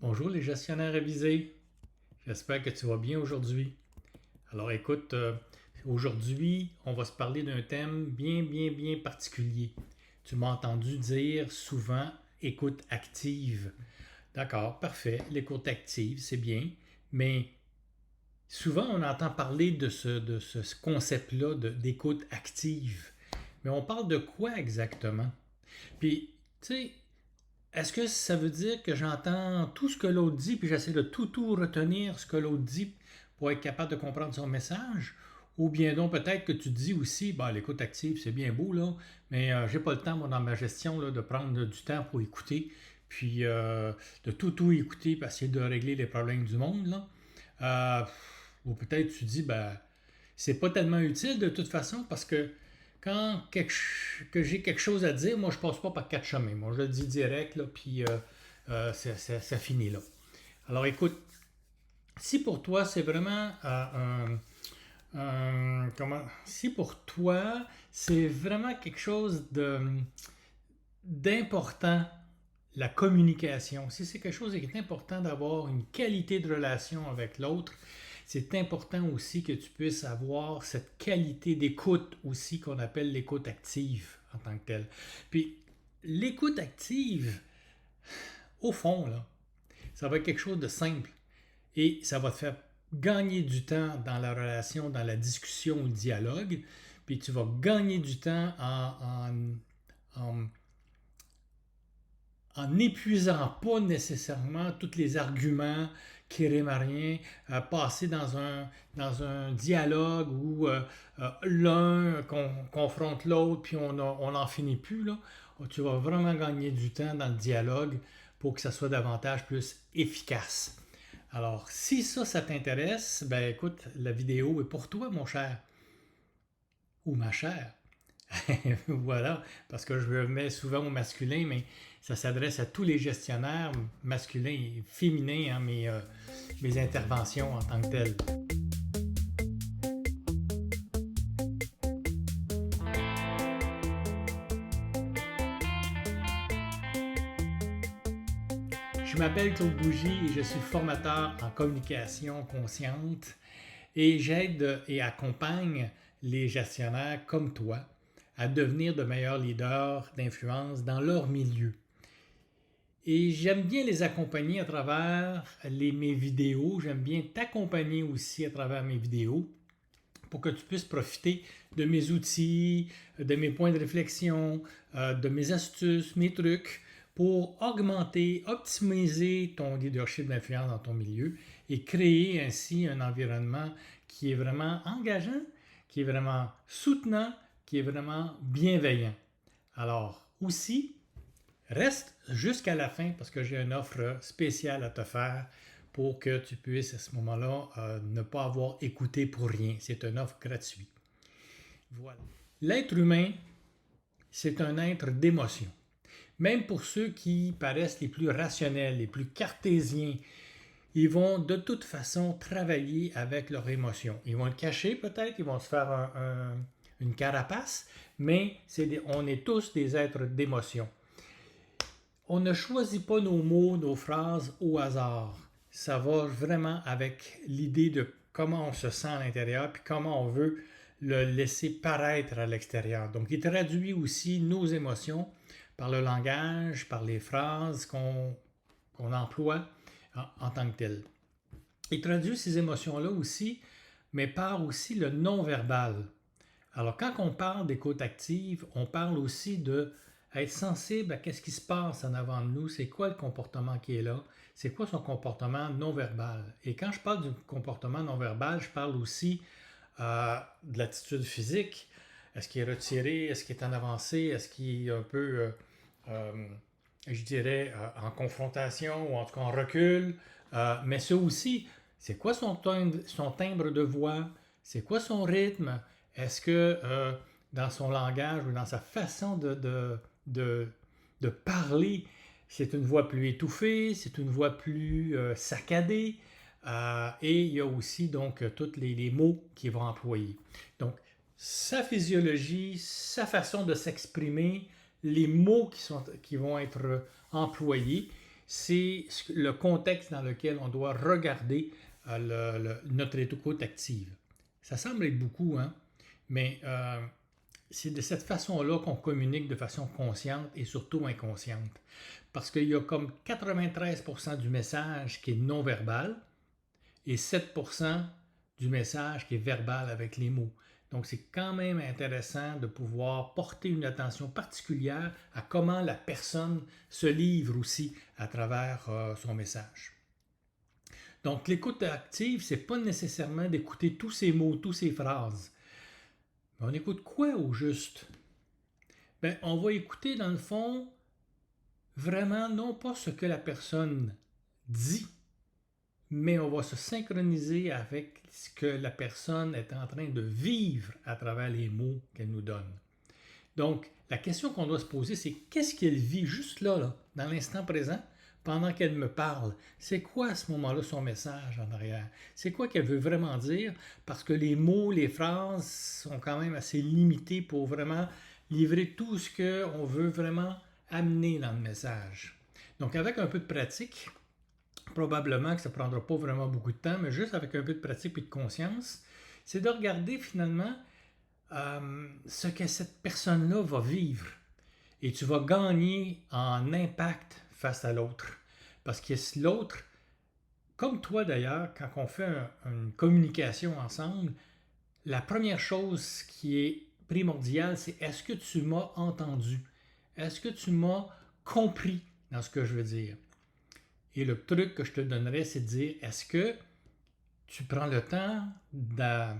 Bonjour les gestionnaires avisés, j'espère que tu vas bien aujourd'hui. Alors écoute, aujourd'hui on va se parler d'un thème bien particulier. Tu m'as entendu dire souvent écoute active. D'accord, parfait, l'écoute active c'est bien, mais souvent on entend parler de ce concept-là d'écoute active. Mais on parle de quoi exactement? Puis, tu sais, est-ce que ça veut dire que j'entends tout ce que l'autre dit, puis j'essaie de tout retenir ce que l'autre dit pour être capable de comprendre son message? Ou bien donc peut-être que tu dis aussi, bah, l'écoute active, c'est bien beau, là, mais j'ai pas le temps, moi, dans ma gestion, là, de prendre du temps pour écouter, puis de tout écouter, puis essayer de régler les problèmes du monde, là. Euh, ou peut-être tu dis, ben, c'est pas tellement utile de toute façon parce que que j'ai quelque chose à dire, moi je passe pas par quatre chemins. Moi je le dis direct, là, puis ça finit là. Alors écoute, si pour toi c'est vraiment si pour toi c'est vraiment quelque chose d'important, la communication, si c'est quelque chose qui est important d'avoir une qualité de relation avec l'autre, c'est important aussi que tu puisses avoir cette qualité d'écoute aussi qu'on appelle l'écoute active en tant que telle. Puis l'écoute active, au fond, là, ça va être quelque chose de simple et ça va te faire gagner du temps dans la relation, dans la discussion ou le dialogue, puis tu vas gagner du temps en en n'épuisant pas nécessairement tous les arguments qui riment à rien, passer dans un dialogue où l'un confronte l'autre, puis on n'en finit plus. Là. Tu vas vraiment gagner du temps dans le dialogue pour que ça soit davantage plus efficace. Alors, si ça t'intéresse, ben écoute, la vidéo est pour toi, mon cher ou ma chère. Voilà, parce que je me mets souvent au masculin, mais ça s'adresse à tous les gestionnaires masculins et féminins, hein, mes interventions en tant que telles. Je m'appelle Claude Bougie et je suis formateur en communication consciente et j'aide et accompagne les gestionnaires comme toi à devenir de meilleurs leaders d'influence dans leur milieu. Et j'aime bien les accompagner à travers mes vidéos. J'aime bien t'accompagner aussi à travers mes vidéos pour que tu puisses profiter de mes outils, de mes points de réflexion, de mes astuces, mes trucs pour augmenter, optimiser ton leadership d'influence dans ton milieu et créer ainsi un environnement qui est vraiment engageant, qui est vraiment soutenant, qui est vraiment bienveillant. Alors aussi, reste jusqu'à la fin parce que j'ai une offre spéciale à te faire pour que tu puisses à ce moment-là ne pas avoir écouté pour rien. C'est une offre gratuite. Voilà. L'être humain, c'est un être d'émotion. Même pour ceux qui paraissent les plus rationnels, les plus cartésiens, ils vont de toute façon travailler avec leurs émotions. Ils vont le cacher peut-être, ils vont se faire une carapace, mais on est tous des êtres d'émotion. On ne choisit pas nos mots, nos phrases au hasard. Ça va vraiment avec l'idée de comment on se sent à l'intérieur puis comment on veut le laisser paraître à l'extérieur. Donc, il traduit aussi nos émotions par le langage, par les phrases qu'on emploie en tant que telles. Il traduit ces émotions-là aussi, mais par aussi le non-verbal. Alors, quand on parle d'écoute active, on parle aussi de être sensible à ce qui se passe en avant de nous, c'est quoi le comportement qui est là, c'est quoi son comportement non verbal. Et quand je parle du comportement non verbal, je parle aussi de l'attitude physique. Est-ce qu'il est retiré, est-ce qu'il est en avancée, est-ce qu'il est un peu, je dirais, en confrontation ou en tout cas en recul. Mais ça aussi, c'est quoi son timbre de voix, c'est quoi son rythme, est-ce que dans son langage ou dans sa façon de parler, c'est une voix plus étouffée, c'est une voix plus saccadée, et il y a aussi donc tous les mots qu'il va employer. Donc, sa physiologie, sa façon de s'exprimer, les mots qui vont être employés, c'est le contexte dans lequel on doit regarder notre écoute active. Ça semble être beaucoup, hein? Mais c'est de cette façon-là qu'on communique de façon consciente et surtout inconsciente. Parce qu'il y a comme 93% du message qui est non-verbal et 7% du message qui est verbal avec les mots. Donc, c'est quand même intéressant de pouvoir porter une attention particulière à comment la personne se livre aussi à travers son message. Donc, l'écoute active, c'est pas nécessairement d'écouter tous ces mots, toutes ces phrases. Mais on écoute quoi au juste? Bien, on va écouter dans le fond vraiment non pas ce que la personne dit, mais on va se synchroniser avec ce que la personne est en train de vivre à travers les mots qu'elle nous donne. Donc, la question qu'on doit se poser, c'est qu'est-ce qu'elle vit juste là, dans l'instant présent, pendant qu'elle me parle? C'est quoi à ce moment-là son message en arrière? C'est quoi qu'elle veut vraiment dire? Parce que les mots, les phrases sont quand même assez limités pour vraiment livrer tout ce qu'on veut vraiment amener dans le message. Donc, avec un peu de pratique, probablement que ça ne prendra pas vraiment beaucoup de temps, mais juste avec un peu de pratique et de conscience, c'est de regarder finalement ce que cette personne-là va vivre. Et tu vas gagner en impact face à l'autre. Parce que l'autre, comme toi d'ailleurs, quand on fait une communication ensemble, la première chose qui est primordiale, c'est est-ce que tu m'as entendu? Est-ce que tu m'as compris dans ce que je veux dire? Et le truc que je te donnerais, c'est de dire, est-ce que tu prends le temps de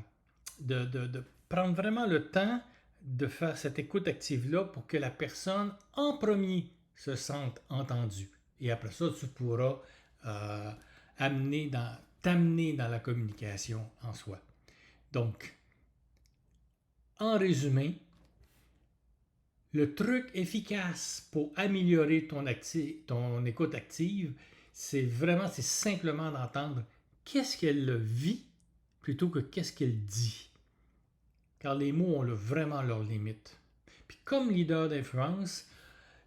prendre vraiment le temps de faire cette écoute active-là pour que la personne, en premier, se sente entendue. Et après ça, tu pourras t'amener dans la communication en soi. Donc, en résumé, le truc efficace pour améliorer ton écoute active, c'est simplement d'entendre qu'est-ce qu'elle vit plutôt que qu'est-ce qu'elle dit. Car les mots ont vraiment leurs limites. Puis comme leader d'influence,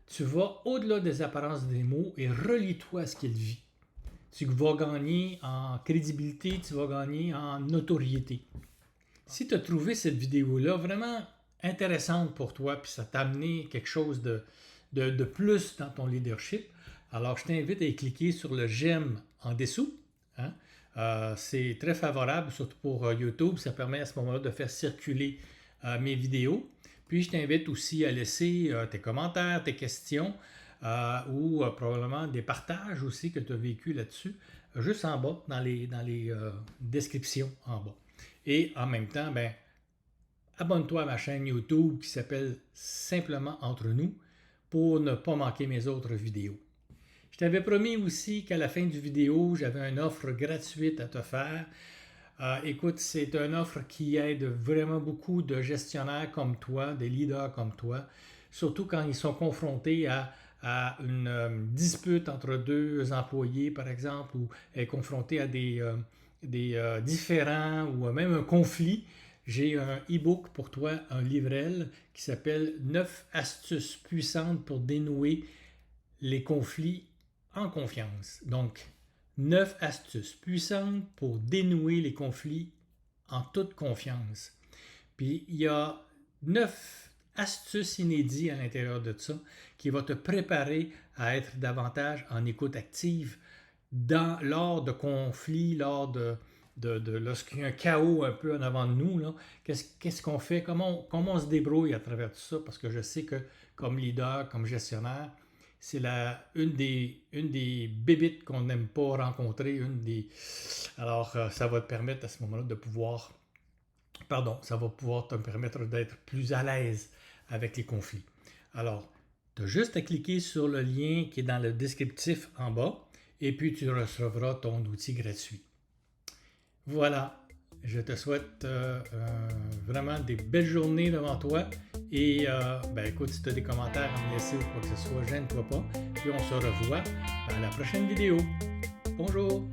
tu vas au-delà des apparences des mots et relie-toi à ce qu'elle vit. Tu vas gagner en crédibilité, tu vas gagner en notoriété. Si tu as trouvé cette vidéo-là vraiment intéressante pour toi, puis ça t'a amené quelque chose de plus dans ton leadership, alors je t'invite à cliquer sur le j'aime en dessous. Hein? C'est très favorable, surtout pour YouTube. Ça permet à ce moment-là de faire circuler mes vidéos. Puis je t'invite aussi à laisser tes commentaires, tes questions ou probablement des partages aussi que tu as vécu là-dessus, juste en bas, dans les descriptions en bas. Et en même temps, ben, abonne-toi à ma chaîne YouTube qui s'appelle Simplement Entre nous pour ne pas manquer mes autres vidéos. Je t'avais promis aussi qu'à la fin du vidéo, j'avais une offre gratuite à te faire. Écoute, c'est une offre qui aide vraiment beaucoup de gestionnaires comme toi, des leaders comme toi, surtout quand ils sont confrontés à une dispute entre deux employés, par exemple, ou confrontés à des différends ou même un conflit. J'ai un e-book pour toi, un livrel qui s'appelle 9 astuces puissantes pour dénouer les conflits en confiance. Donc, 9 astuces puissantes pour dénouer les conflits en toute confiance. Puis, il y a 9 astuces inédites à l'intérieur de ça qui vont te préparer à être davantage en écoute active lors de conflits, lorsqu'il y a un chaos un peu en avant de nous. Là, qu'est-ce qu'on fait? Comment on se débrouille à travers tout ça? Parce que je sais que comme leader, comme gestionnaire, c'est une des bébites qu'on n'aime pas rencontrer. Alors, ça va te permettre à ce moment-là de pouvoir... ça va pouvoir te permettre d'être plus à l'aise avec les conflits. Alors, tu as juste à cliquer sur le lien qui est dans le descriptif en bas et puis tu recevras ton outil gratuit. Voilà, je te souhaite vraiment des belles journées devant toi et écoute, si tu as des commentaires à me laisser ou quoi que ce soit, gêne-toi pas. Puis on se revoit dans la prochaine vidéo. Bonjour!